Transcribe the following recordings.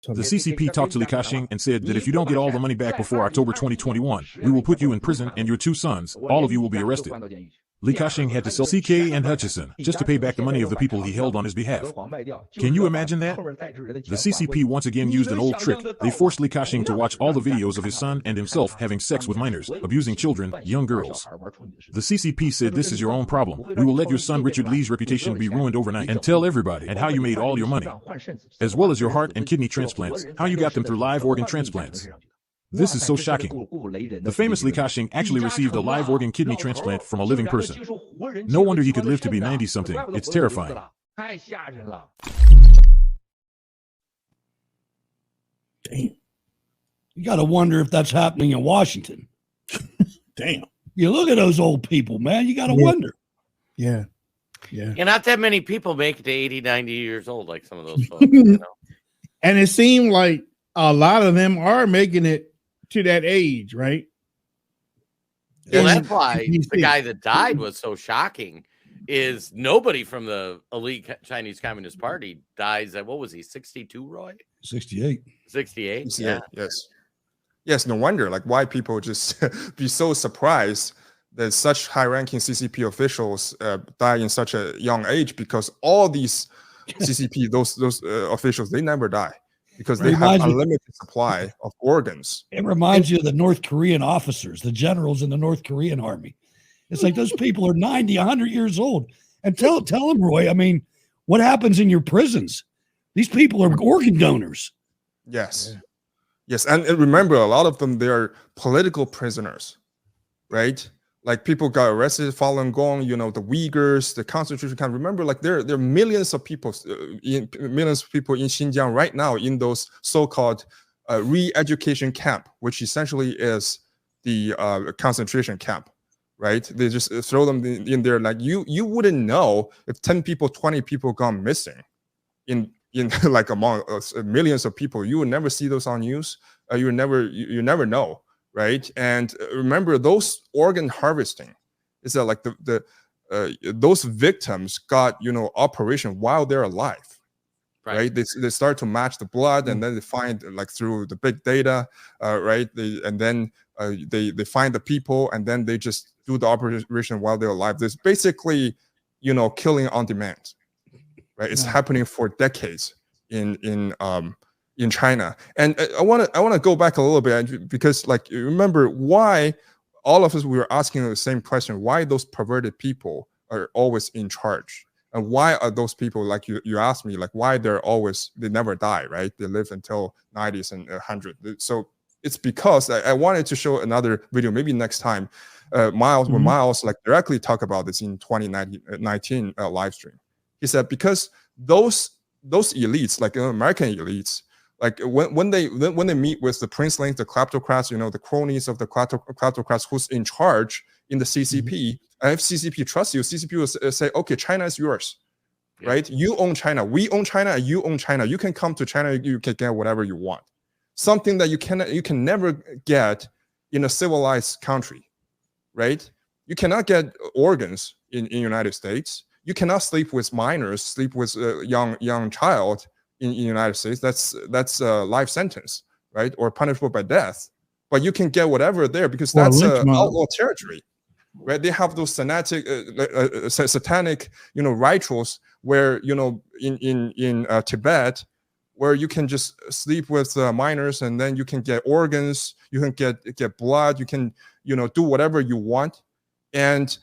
The CCP talked to Li Kashing and said that if you don't get all the money back before October 2021, we will put you in prison and your 2 sons, all of you will be arrested. Li Kashing had to sell CK and Hutchison just to pay back the money of the people he held on his behalf. Can you imagine that? The CCP once again used an old trick. They forced Li Kashing to watch all the videos of his son and himself having sex with minors, abusing children, young girls. The CCP said this is your own problem. We will let your son Richard Lee's reputation be ruined overnight and tell everybody and how you made all your money, as well as your heart and kidney transplants, how you got them through live organ transplants. This is so shocking. The famous Li Kashing actually received a live organ kidney transplant from a living person. No wonder he could live to be 90-something. It's terrifying. Damn. You got to wonder if that's happening in Washington. Damn. You look at those old people, man. You got to wonder. Yeah. Yeah, not that many people make it to 80, 90 years old like some of those folks. You know? And it seemed like a lot of them are making it to that age, right? Well, that's why the guy that died was so shocking. Is nobody from the elite Chinese Communist Party dies at, what was he, 62, Roy? 68. 68? Yeah. Yes, no wonder. Like, why people just be so surprised that such high-ranking CCP officials die in such a young age, because all these CCP, those officials, they never die. Because they have unlimited supply of organs. It reminds you of the North Korean officers, the generals in the North Korean army. It's like those people are 90, 100 years old. And tell them, Roy, I mean, what happens in your prisons? These people are organ donors. Yes. Yes. And remember, a lot of them, they are political prisoners, right? Like, people got arrested, Falun Gong, you know, the Uyghurs, the concentration camp. Remember, like, there are millions of people in Xinjiang right now in those so-called re-education camp, which essentially is the concentration camp, right? They just throw them in there. Like, you wouldn't know if 10 people, 20 people gone missing in like among millions of people. You would never see those on news. You never know. Right. And remember, those organ harvesting is that like those victims got, you know, operation while they're alive. Right. They start to match the blood, and then they find, like, through the big data, right. They find the people, and then they just do the operation while they're alive. There's basically, you know, killing on demand. Right. It's happening for decades in China. And I want to go back a little bit, because, like, you remember why all of us, we were asking the same question, why those perverted people are always in charge, and why are those people, like you asked me, like, why they never die, right? They live until 90s and 100. So it's because I wanted to show another video, maybe next time, Miles like directly talk about this in 2019 live stream. He said, because those elites, like American elites, like when they meet with the princelings, the kleptocrats, you know, the cronies of the kleptocrats who's in charge in the CCP, and if CCP trusts you, CCP will say, okay, China is yours, right? You own China, we own China, and you own China. You can come to China, you can get whatever you want. Something that you can never get in a civilized country, right? You cannot get organs in United States. You cannot sleep with minors, sleep with a young child in United States. That's a life sentence, right? Or punishable by death. But you can get whatever there, because that's outlaw territory, right? They have those satanic, you know, rituals where, you know, in Tibet, where you can just sleep with minors, and then you can get organs, you can get blood, you can, you know, do whatever you want, and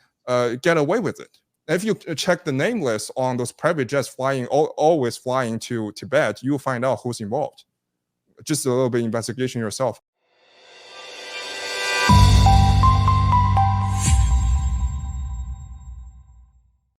get away with it. If you check the name list on those private jets always flying to Tibet, you'll find out who's involved. Just a little bit of investigation yourself.